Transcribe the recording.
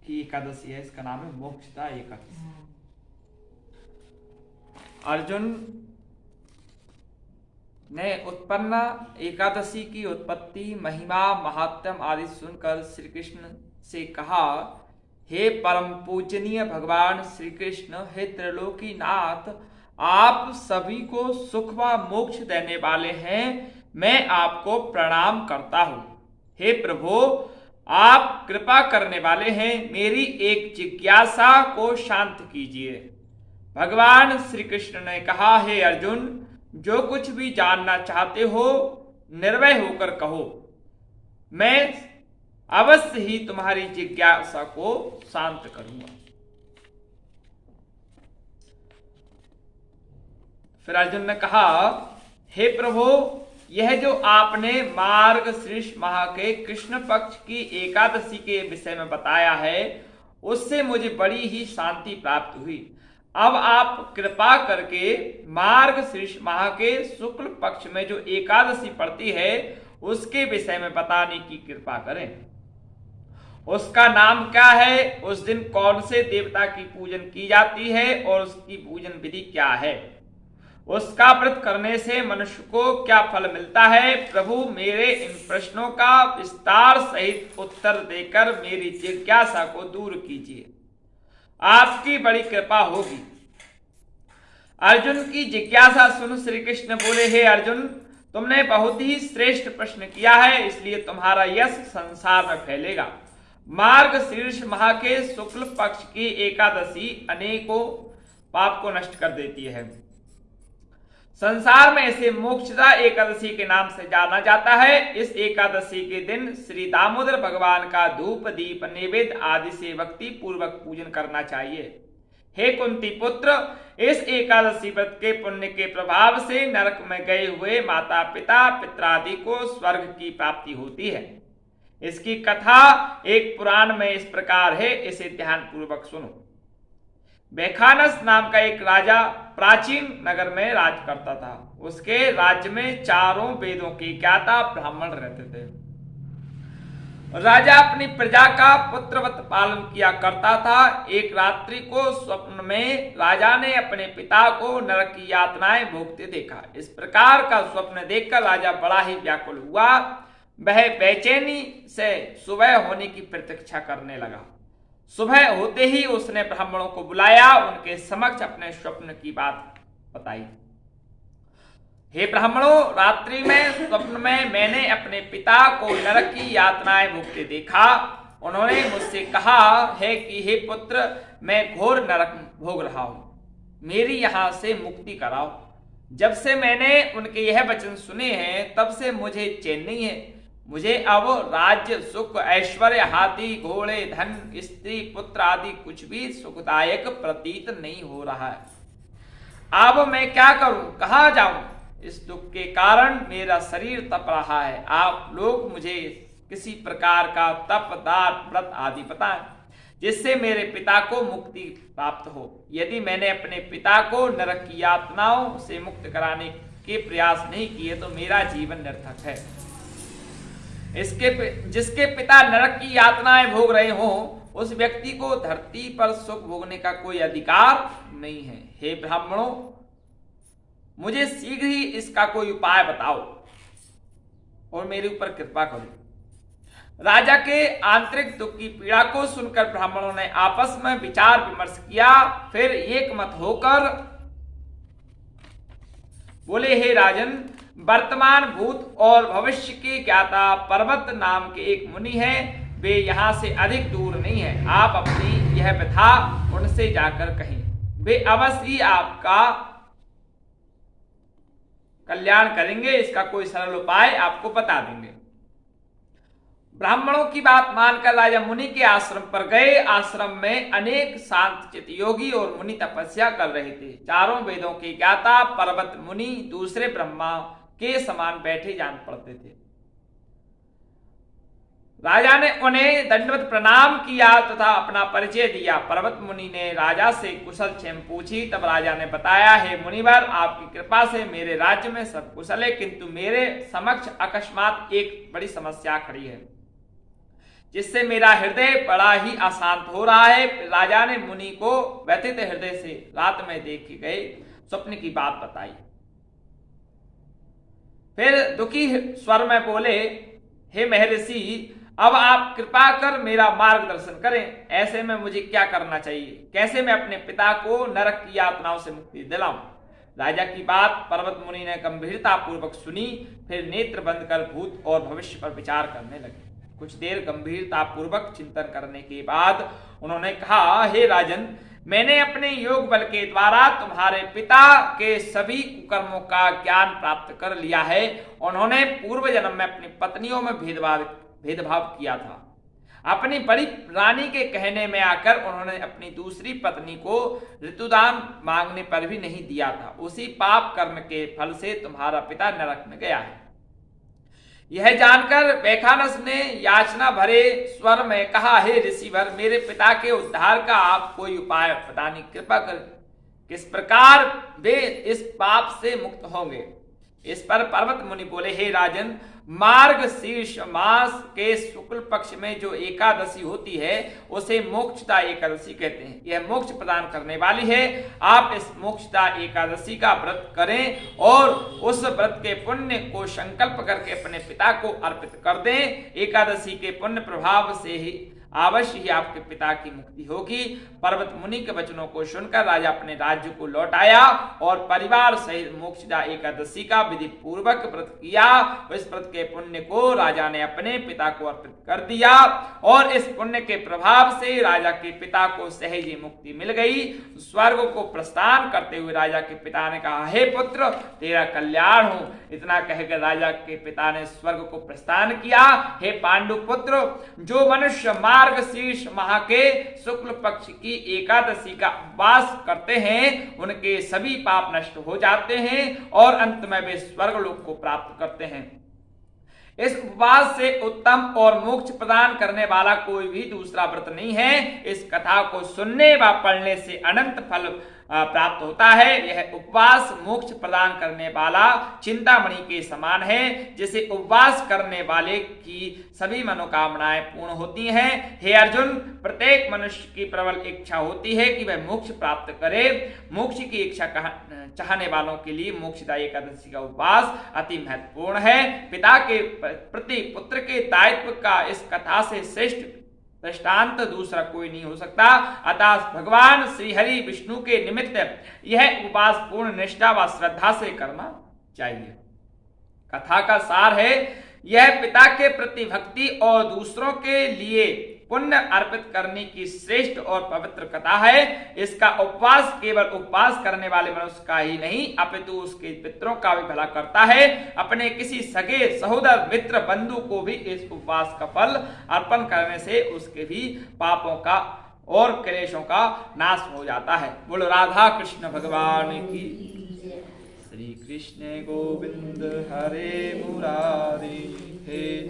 ही एकादशी है, इसका नाम है मोक्षदा एकादशी। अर्जुन ने उत्पन्न एकादशी की उत्पत्ति, महिमा, महात्म्य आदि सुनकर श्री कृष्ण से कहा, हे परम पूजनीय भगवान श्री कृष्ण, हे त्रिलोकीनाथ, आप सभी को सुख व मोक्ष देने वाले हैं, मैं आपको प्रणाम करता हूं। हे प्रभु, आप कृपा करने वाले हैं, मेरी एक जिज्ञासा को शांत कीजिए। भगवान श्री कृष्ण ने कहा, हे अर्जुन, जो कुछ भी जानना चाहते हो निर्भय होकर कहो, मैं अवश्य ही तुम्हारी जिज्ञासा को शांत करूंगा। फिर अर्जुन ने कहा, हे प्रभु, यह जो आपने मार्गशीर्ष माह के कृष्ण पक्ष की एकादशी के विषय में बताया है, उससे मुझे बड़ी ही शांति प्राप्त हुई। अब आप कृपा करके मार्गशीर्ष माह के शुक्ल पक्ष में जो एकादशी पड़ती है उसके विषय में बताने की कृपा करें। उसका नाम क्या है, उस दिन कौन से देवता की पूजन की जाती है और उसकी पूजन विधि क्या है, उसका व्रत करने से मनुष्य को क्या फल मिलता है। प्रभु, मेरे इन प्रश्नों का विस्तार सहित उत्तर देकर मेरी जिज्ञासा को दूर कीजिए, आपकी बड़ी कृपा होगी। अर्जुन की जिज्ञासा सुन श्री कृष्ण बोले, हे अर्जुन, तुमने बहुत ही श्रेष्ठ प्रश्न किया है, इसलिए तुम्हारा यश संसार में फैलेगा। मार्गशीर्ष माह के शुक्ल पक्ष की एकादशी अनेकों पाप को नष्ट कर देती है। संसार में इसे मोक्षदा एकादशी के नाम से जाना जाता है। इस एकादशी के दिन श्री दामोदर भगवान का धूप, दीप, नैवेद्य आदि से भक्ति पूर्वक पूजन करना चाहिए। हे कुंती पुत्र, इस एकादशी व्रत के पुण्य के प्रभाव से नरक में गए हुए माता पिता पितरादि को स्वर्ग की प्राप्ति होती है। इसकी कथा एक पुराण में इस प्रकार है, इसे ध्यान पूर्वक सुनो। बेखानस नाम का एक राजा प्राचीन नगर में राज करता था। उसके राज्य में चारों वेदों के ज्ञाता ब्राह्मण रहते थे। राजा अपनी प्रजा का पुत्रवत पालन किया करता था। एक रात्रि को स्वप्न में राजा ने अपने पिता को नरक की यातनाएं भोगते देखा। इस प्रकार का स्वप्न देखकर राजा बड़ा ही व्याकुल हुआ। वह बेचैनी से सुबह होने की प्रतीक्षा करने लगा। सुबह होते ही उसने ब्राह्मणों को बुलाया, उनके समक्ष अपने स्वप्न की बात बताई। हे ब्राह्मणों, रात्रि में स्वप्न में मैंने अपने पिता को नरक की यातनाएं भोगते देखा। उन्होंने मुझसे कहा है कि हे पुत्र, मैं घोर नरक भोग रहा हूं, मेरी यहां से मुक्ति कराओ। जब से मैंने उनके यह वचन सुने हैं तब से मुझे चैन नहीं है। मुझे अब राज्य, सुख, ऐश्वर्य, हाथी, घोड़े, धन, स्त्री, पुत्र आदि कुछ भी सुखदायक प्रतीत नहीं हो रहा है। अब मैं क्या करूं, कहां जाऊं? इस दुख के कारण मेरा शरीर तप रहा है। आप लोग मुझे किसी प्रकार का तप, दान, व्रत आदि बताएं जिससे मेरे पिता को मुक्ति प्राप्त हो। यदि मैंने अपने पिता को नरक की यातनाओं से मुक्त कराने के प्रयास नहीं किए तो मेरा जीवन निरर्थक है। जिसके पिता नरक की यातनाएं भोग रहे हों, उस व्यक्ति को धरती पर सुख भोगने का कोई अधिकार नहीं है। हे ब्राह्मणों, मुझे शीघ्र ही इसका कोई उपाय बताओ और मेरे ऊपर कृपा करो। राजा के आंतरिक दुख की पीड़ा को सुनकर ब्राह्मणों ने आपस में विचार विमर्श किया। फिर एक मत होकर बोले, हे राजन, वर्तमान, भूत और भविष्य के ज्ञाता पर्वत नाम के एक मुनि हैं। वे यहाँ से अधिक दूर नहीं है। आप अपनी यह व्यथा उनसे जाकर कहें, वे अवश्य ही आपका कल्याण करेंगे। इसका कोई सरल उपाय आपको बता देंगे। ब्राह्मणों की बात मानकर राजा मुनि के आश्रम पर गए। आश्रम में अनेक शांत चित योगी और मुनि तपस्या कर रहे थे। चारों वेदों के ज्ञाता पर्वत मुनि दूसरे ब्रह्मा के समान बैठे जान पड़ते थे। राजा ने उन्हें दंडवत प्रणाम किया तथा अपना परिचय दिया। पर्वत मुनि ने राजा से कुशल क्षेम पूछी। तब राजा ने बताया, हे मुनिवर, आपकी कृपा से मेरे राज्य में सब कुशल है, किंतु मेरे समक्ष अकस्मात एक बड़ी समस्या खड़ी है। जिससे मेरा हृदय बड़ा ही अशांत हो रहा है। राजा ने मुनि को व्यथित हृदय से रात में देखे गए स्वप्न की बात बताई। फिर दुखी स्वर में बोले, हे महर्षि, अब आप कृपा कर मेरा मार्गदर्शन करें। ऐसे में मुझे क्या करना चाहिए? कैसे मैं अपने पिता को नरक की यातनाओं से मुक्ति दिलाऊं? राजा की बात पर्वत मुनि ने गंभीरता पूर्वक सुनी। फिर नेत्र बंद कर भूत और भविष्य पर विचार करने लगे। कुछ देर गंभीरता पूर्वक चिंतन करने के बाद उन्होंने कहा, हे राजन, मैंने अपने योग बल के द्वारा तुम्हारे पिता के सभी कुकर्मों का ज्ञान प्राप्त कर लिया है। उन्होंने पूर्व जन्म में अपनी पत्नियों में भेदभाव किया था। अपनी बड़ी रानी के कहने में आकर उन्होंने अपनी दूसरी पत्नी को ऋतुदान मांगने पर भी नहीं दिया था। उसी पाप कर्म के फल से तुम्हारा पिता नरक में गया है। यह जानकर वैखानस ने याचना भरे स्वर में कहा, हे ऋषिवर, मेरे पिता के उद्धार का आप कोई उपाय बताने कृपा कर। किस प्रकार वे इस पाप से मुक्त होंगे? इस पर पर्वत मुनि बोले, हे राजन, मार्ग शीर्ष मास के शुक्ल पक्ष में जो एकादशी होती है उसे मोक्षदा एकादशी कहते हैं। यह मोक्ष प्रदान करने वाली है। आप इस मोक्षदा एकादशी का व्रत करें और उस व्रत के पुण्य को संकल्प करके अपने पिता को अर्पित कर दें। एकादशी के पुण्य प्रभाव से ही अवश्य ही आपके पिता की मुक्ति होगी। पर्वत मुनि के वचनों को सुनकर राजा अपने राज्य को लौट आया और परिवार सहित मोक्षदा एकादशी का विधि पूर्वक व्रत किया। इस व्रत के पुण्य को राजा ने अपने पिता को अर्पित कर दिया और इस पुण्य के प्रभाव से राजा के पिता को सहज मुक्ति मिल गई। स्वर्ग को प्रस्थान करते हुए राजा के पिता ने कहा, हे पुत्र, तेरा कल्याण हो। इतना कहकर राजा के पिता ने स्वर्ग को प्रस्थान किया। हे पांडु पुत्र, जो मनुष्य मार्ग शीर्ष माह के शुक्ल पक्ष की एकादशी का उपवास करते हैं उनके सभी पाप नष्ट हो जाते हैं और अंत में वे स्वर्गलोक को प्राप्त करते हैं। इस उपवास से उत्तम और मोक्ष प्रदान करने वाला कोई भी दूसरा व्रत नहीं है। इस कथा को सुनने व पढ़ने से अनंत फल प्राप्त होता है। यह उपवास मोक्ष प्रदान करने वाला चिंतामणि के समान है, जिसे उपवास करने वाले की सभी मनोकामनाएं पूर्ण होती हैं। हे अर्जुन, प्रत्येक मनुष्य की प्रबल इच्छा होती है कि वह मोक्ष प्राप्त करे। मोक्ष की इच्छा चाहने वालों के लिए मोक्षदा एकादशी का उपवास अति महत्वपूर्ण है। पिता के प्रति पुत्र के दायित्व का इस कथा से श्रेष्ठ दृष्टांत दूसरा कोई नहीं हो सकता। अतः भगवान श्री हरि विष्णु के निमित्त यह उपवास पूर्ण निष्ठा व श्रद्धा से करना चाहिए। कथा का सार है, यह पिता के प्रति भक्ति और दूसरों के लिए पुण्य अर्पित करने की श्रेष्ठ और पवित्र कथा है। इसका उपवास केवल उपवास करने वाले मनुष्य का ही नहीं अपितु उसके पितरों का भी भला करता है। अपने किसी सगे सहोदर मित्र बंधु को भी इस उपवास का फल अर्पण करने से उसके भी पापों का और क्लेशों का नाश हो जाता है। बोलो राधा कृष्ण भगवान की। श्री कृष्ण गोविंद हरे मुरारी हे।